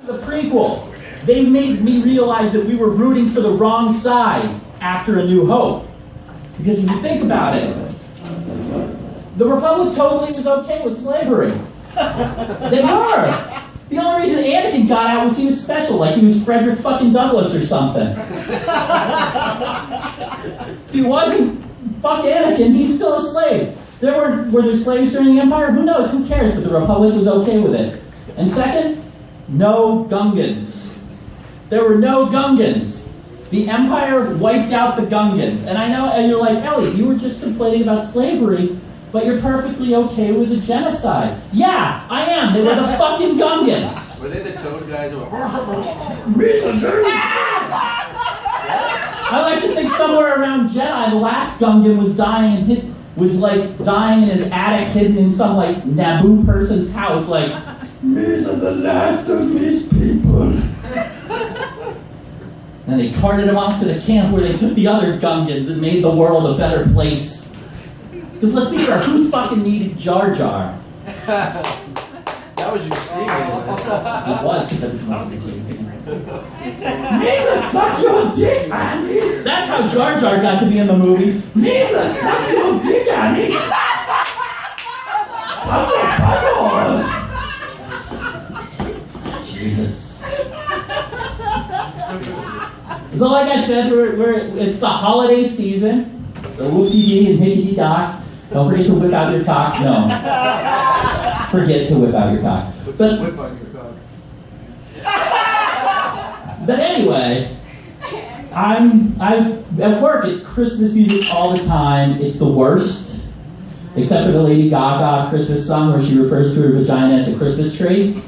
The prequels, they've made me realize that we were rooting for the wrong side after A New Hope. Because if you think about it, the Republic totally was okay with slavery. They were. The only reason Anakin got out was he was special, like he was Frederick fucking Douglass or something. If he wasn't, fuck Anakin, he's still a slave. Were there slaves during the Empire? Who knows? Who cares? But the Republic was okay with it. And second, no Gungans. There were no Gungans. The Empire wiped out the Gungans. And I know, and you're like, Elliott, you were just complaining about slavery, but you're perfectly okay with the genocide. Yeah, I am. They were the fucking Gungans. Were they the toad guys who were... I like to think somewhere around Jedi, the last Gungan was dying in his attic, hidden in some like Naboo person's house, like, these are the last of these people. And they carted him off to the camp where they took the other Gungans and made the world a better place. Because let's be fair, who fucking needed Jar Jar? That was you screaming. It was, because I was mostly sleeping. Misa, suck your dick, Annie! That's how Jar Jar got to be in the movies. Misa, suck your dick, Annie! Jesus. So like I said, it's the holiday season. So whoop-dee-dee and hickety-dock. Don't forget to whip out your cock. No. Forget to whip out your cock. But, Whip on your cock. but anyway, at work, it's Christmas music all the time. It's the worst. Except for the Lady Gaga Christmas song where she refers to her vagina as a Christmas tree.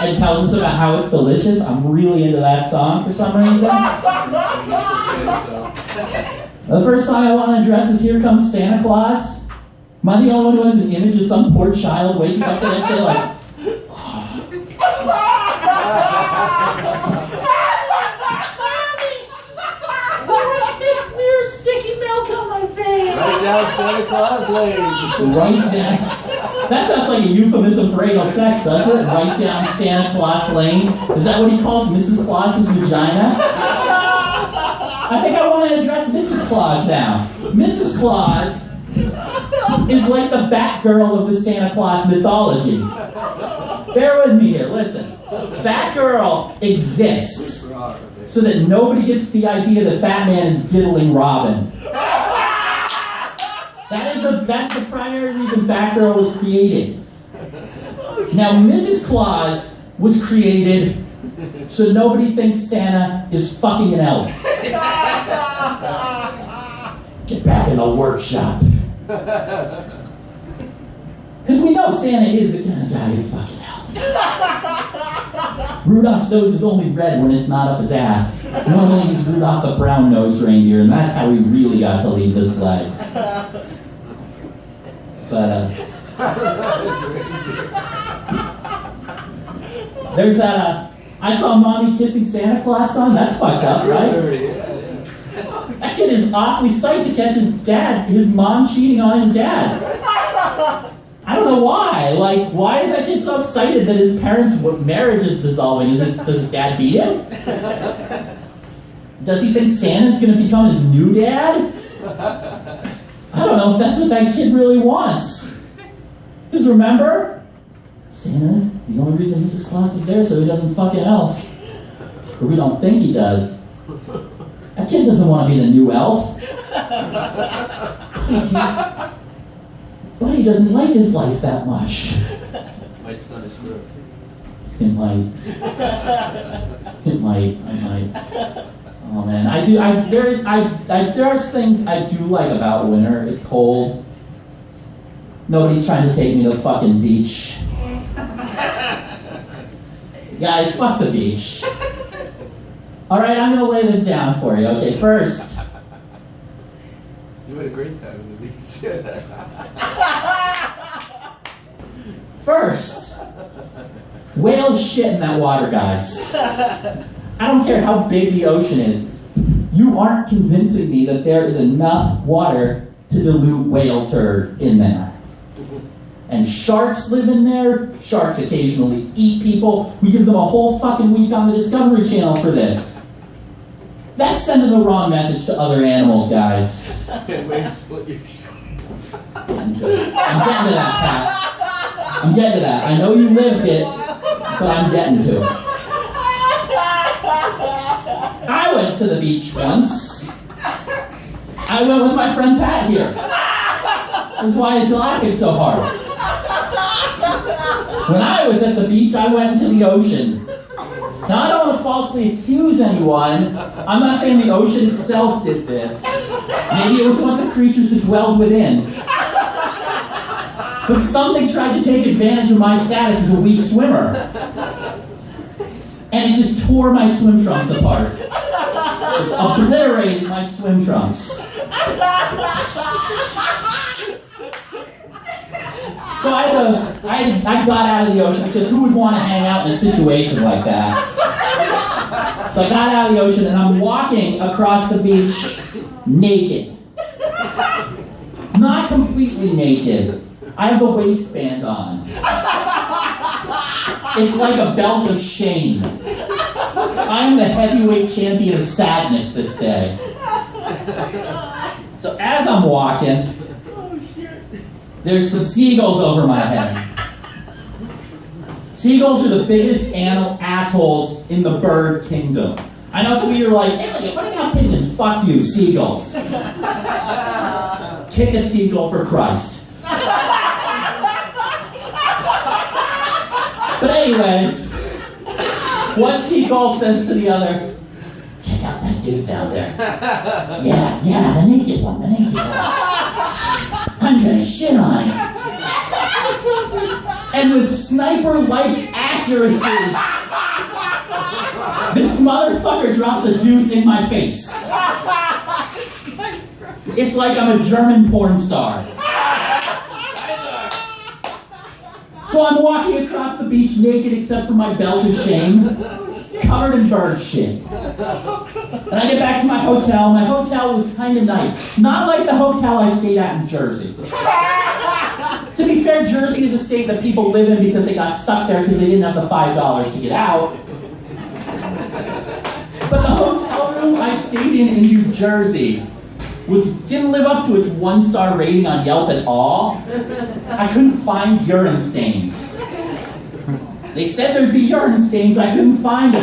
And tells us about how it's delicious. I'm really into that song for some reason. The first song I want to address is Here Comes Santa Claus. Am I the only one who has an image of some poor child waking up the next day like, what's this weird sticky milk on my face? Write down Santa Claus Lane. Write down. That sounds like a euphemism for anal sex, doesn't it? Write down Santa Claus Lane. Is that what he calls Mrs. Claus's vagina? I think I want to address Mrs. Claus now. Mrs. Claus is like the Batgirl of the Santa Claus mythology. Bear with me here, listen. Batgirl exists so that nobody gets the idea that Batman is diddling Robin. That's the primary reason Batgirl was created. Now, Mrs. Claus was created so nobody thinks Santa is fucking an elf. Get back in the workshop. Because we know Santa is the kind of guy who fucking elf. Rudolph's nose is only red when it's not up his ass. Normally he's Rudolph the brown-nosed reindeer, and that's how he really got to lead the sled. But, there's that, I saw Mommy Kissing Santa Claus song. That's fucked up, right? That kid is awfully psyched to catch his mom cheating on his dad. I don't know why. Like, why is that kid so excited that his parents' marriage is dissolving? Does his dad beat him? Does he think Santa's going to become his new dad? I don't know if that's what that kid really wants. Because remember, Santa, the only reason Mrs. Claus is there is so he doesn't fuck an elf. Or we don't think he does. That kid doesn't want to be the new elf. But he doesn't like his life that much. Might stun his growth. It might. It might. I might. Oh man, there are things I do like about winter. It's cold. Nobody's trying to take me to the fucking beach. Guys, fuck the beach. Alright, I'm gonna lay this down for you. Okay, first. You had a great time on the beach. First, whales shit in that water, guys. I don't care how big the ocean is. You aren't convincing me that there is enough water to dilute whale turd in there. And sharks live in there, Sharks occasionally eat people. We give them a whole fucking week on the Discovery Channel for this. That's sending the wrong message to other animals, guys. Can't wait to split your I'm getting to that, Pat. I'm getting to that. I know you lived it, but I'm getting to it. I went to the beach once. I went with my friend Pat here. That's why he's laughing so hard. When I was at the beach, I went into the ocean. Now, I don't want to falsely accuse anyone. I'm not saying the ocean itself did this. Maybe it was one of the creatures that dwelled within. But something tried to take advantage of my status as a weak swimmer. And it just tore my swim trunks apart. Just obliterated my swim trunks. So I got out of the ocean because who would want to hang out in a situation like that? So I got out of the ocean and I'm walking across the beach naked. Not completely naked. I have a waistband on. It's like a belt of shame. I am the heavyweight champion of sadness this day. So as I'm walking, there's some seagulls over my head. Seagulls are the biggest assholes in the bird kingdom. I know some of you are like, Elliott, what about pigeons? Fuck you, seagulls. Kick a seagull for Christ. But anyway, one seagull says to the other, check out that dude down there. Yeah, the naked one. I'm gonna shit on him. And with sniper-like accuracy, this motherfucker drops a deuce in my face. It's like I'm a German porn star. So I'm walking across the beach naked except for my belt of shame, covered in bird shit. And I get back to my hotel. My hotel was kind of nice. Not like the hotel I stayed at in Jersey. To be fair, Jersey is a state that people live in because they got stuck there because they didn't have the $5 to get out. But the hotel room I stayed in New Jersey didn't live up to its 1-star rating on Yelp at all. I couldn't find urine stains. They said there'd be urine stains. I couldn't find them.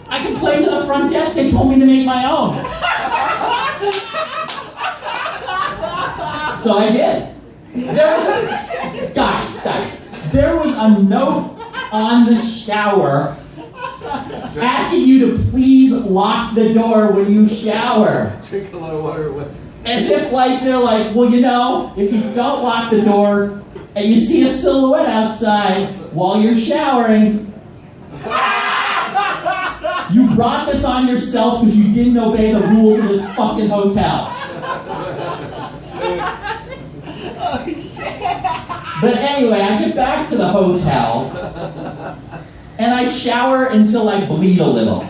I complained to the front desk. They told me to make my own. So I did. Guys, there was a note on the shower asking you to please lock the door when you shower. Drink a lot of water. As if they're like, well, you know, if you don't lock the door and you see a silhouette outside while you're showering, you brought this on yourself because you didn't obey the rules of this fucking hotel. But anyway, I get back to the hotel and I shower until I bleed a little.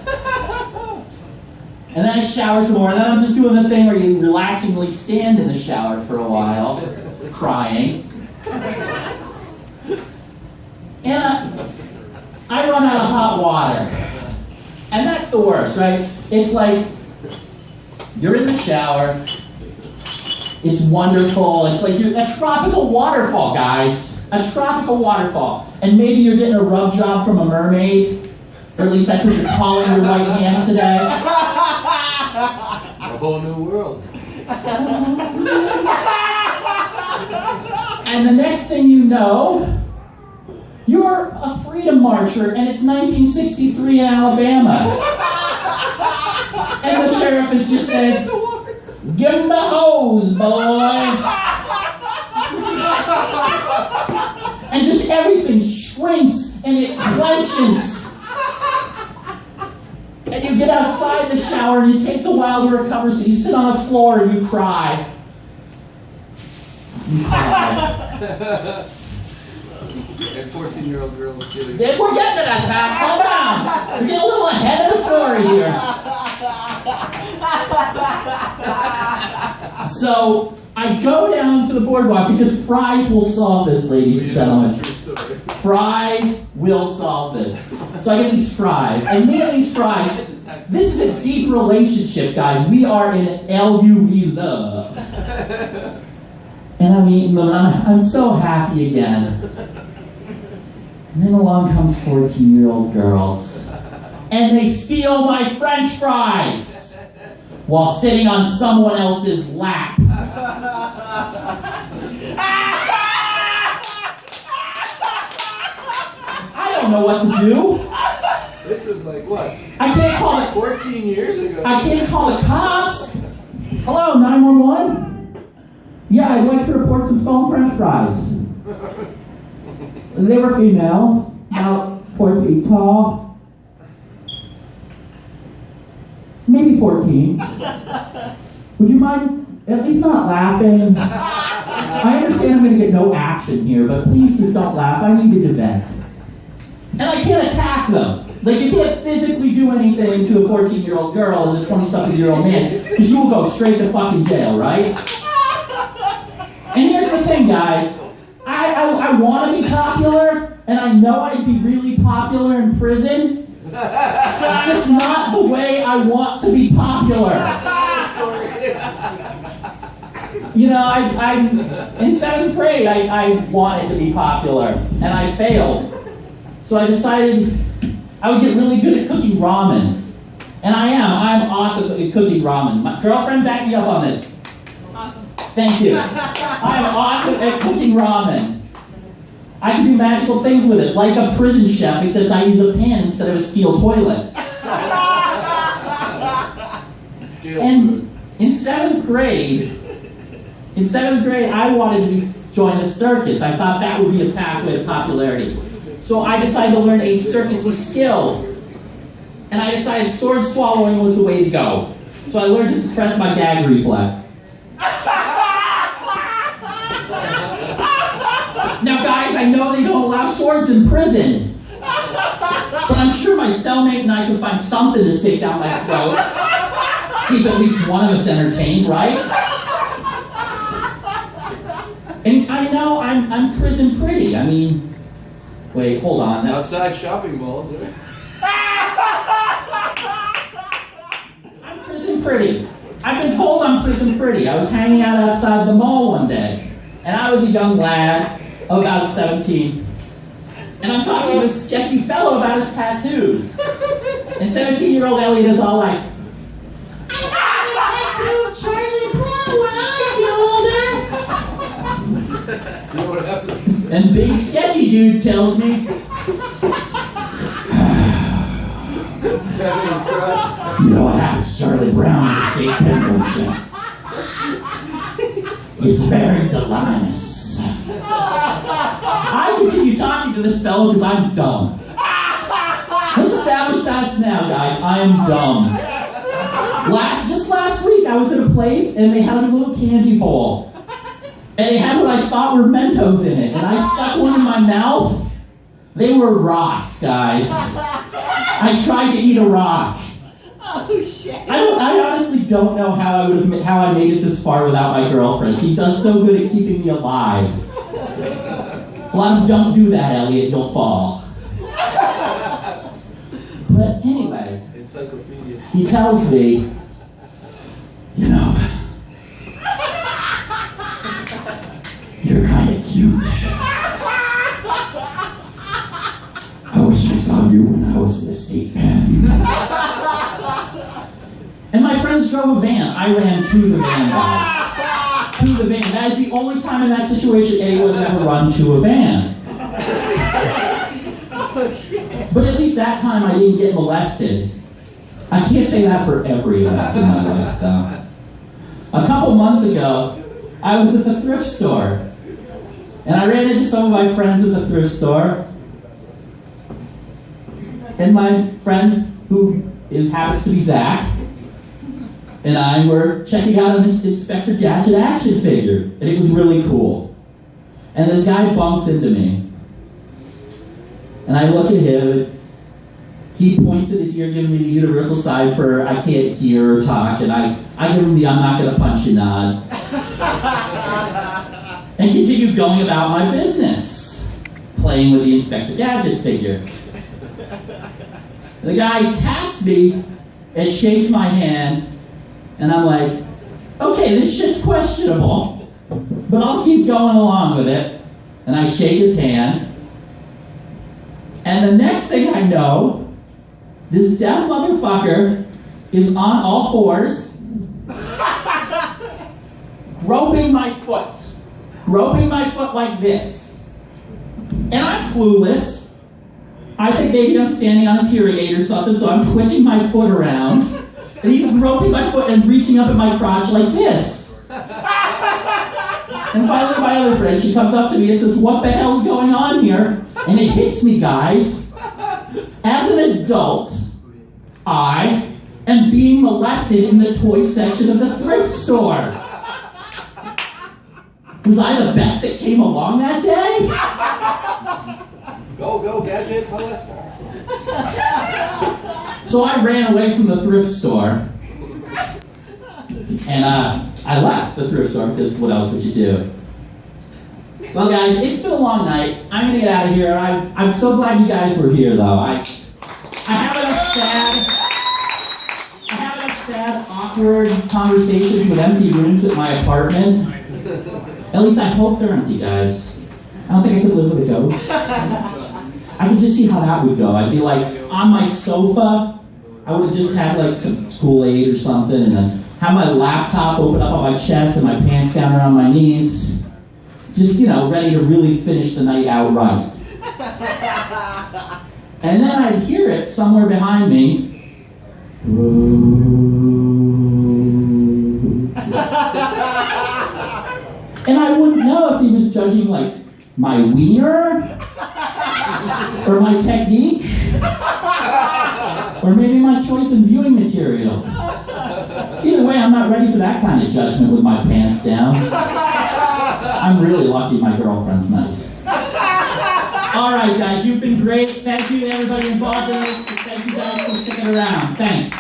And then I shower some more, and then I'm just doing the thing where you relaxingly stand in the shower for a while, crying. And I run out of hot water. And that's the worst, right? It's like, you're in the shower, it's wonderful, it's like you're a tropical waterfall, guys. A tropical waterfall. And maybe you're getting a rub job from a mermaid, or at least that's what you're calling your right hand today. A whole new world. And the next thing you know, you're a freedom marcher and it's 1963 in Alabama. And the sheriff has just said, give him the hose, boys. And just everything shrinks and it clenches. And you get outside the shower and it takes a while to recover, so you sit on the floor and you cry. You cry. And 14-year-old girls getting... We're getting to that, Pat. Calm down. We're getting a little ahead of the story here. So I go down to the boardwalk because fries will solve this, ladies and gentlemen. True story. Fries will solve this. So I get these fries. And me and these fries, this is a deep relationship, guys. We are in LUV love. And I'm eating them, and I'm so happy again. And then along comes 14-year-old girls. And they steal my French fries while sitting on someone else's lap. I don't know what to do. This is like what? I can't call it 14 years ago. I can't call the cops. Hello, 911? Yeah, I'd like to report some stolen French fries. They were female, about 4 feet tall. Maybe 14. Would you mind at least not laughing? I understand I'm going to get no action here, but please just don't laugh. I need to vent. And I can't attack them. Like, you can't physically do anything to a 14-year-old girl as a 20-something-year-old man, because you will go straight to fucking jail, right? And here's the thing, guys. I want to be popular, and I know I'd be really popular in prison. It's just not the way I want to be popular. You know, in 7th grade, I wanted to be popular, and I failed. So I decided I would get really good at cooking ramen. And I'm awesome at cooking ramen. My girlfriend backed me up on this. Awesome. Thank you. I'm awesome at cooking ramen. I can do magical things with it, like a prison chef, except I use a pan instead of a steel toilet. And in 7th grade, I wanted to join the circus. I thought that would be a pathway to popularity. So I decided to learn a circusy skill. And I decided sword swallowing was the way to go. So I learned to suppress my gag reflex. Now guys, I know they don't allow swords in prison. But I'm sure my cellmate and I could find something to stick down my throat. Keep at least one of us entertained, right? And I know I'm prison pretty. I mean, wait, hold on. That's... Outside shopping malls. I'm prison pretty. I've been told I'm prison pretty. I was hanging out outside the mall one day, and I was a young lad, about 17, and I'm talking to this sketchy fellow about his tattoos. And 17-year-old Elliott is all like, I got a tattoo of Charlie Brown when I get older. You know what happened? And big sketchy dude tells me, you know what happens to Charlie Brown in the state penitentiary? It's very delicious. I continue talking to this fellow because I'm dumb. Let's establish that now, guys. I am dumb. Just last week, I was at a place and they had a little candy bowl. And they had what I thought were Mentos in it. And I stuck one in my mouth. They were rocks, guys. I tried to eat a rock. Oh shit! I honestly don't know how I made it this far without my girlfriend. She does so good at keeping me alive. A lot of don't do that, Elliott. You'll fall. But anyway, Encyclopedia. he tells me, you know, you're kind of cute. I wish I saw you when I was in the state pen. And my friends drove a van. I ran to the van, guys. To the van. That is the only time in that situation anyone's ever run to a van. But at least that time I didn't get molested. I can't say that for every event in my life, though. A couple months ago, I was at the thrift store. And I ran into some of my friends at the thrift store. And my friend, who happens to be Zach, and I were checking out an Inspector Gadget action figure, and it was really cool. And this guy bumps into me, and I look at him, and he points at his ear, giving me the universal sign for I can't hear or talk, and I give him the I'm not going to punch you nod, and continue going about my business. playing with the Inspector Gadget figure. The guy taps me and shakes my hand, and I'm like, okay, this shit's questionable, but I'll keep going along with it. And I shake his hand, and the next thing I know, this deaf motherfucker is on all fours, groping my foot like this. And I'm clueless. I think maybe I'm standing on his hearing aid or something, so I'm twitching my foot around, and he's groping my foot and reaching up at my crotch like this. And finally my other friend, she comes up to me and says, what the hell's going on here? And it hits me, guys. As an adult, I am being molested in the toy section of the thrift store. Was I the best that came along that day? Go, gadget, molester. So I ran away from the thrift store. And I left the thrift store because what else would you do? Well, guys, it's been a long night. I'm going to get out of here. I'm so glad you guys were here, though. I have enough sad, awkward conversations with empty rooms at my apartment. At least I hope they're empty, guys. I don't think I could live with a ghost. I could just see how that would go. I'd be like on my sofa. I would have just had like some Kool-Aid or something, and then have my laptop open up on my chest and my pants down around my knees. Just, ready to really finish the night out right. And then I'd hear it somewhere behind me. And I wouldn't know if he was judging, like, my wiener, or my technique, or maybe my choice in viewing material. Either way, I'm not ready for that kind of judgment with my pants down. I'm really lucky my girlfriend's nice. All right, guys, you've been great. Thank you to everybody involved in this. Thank you guys for sticking around. Thanks.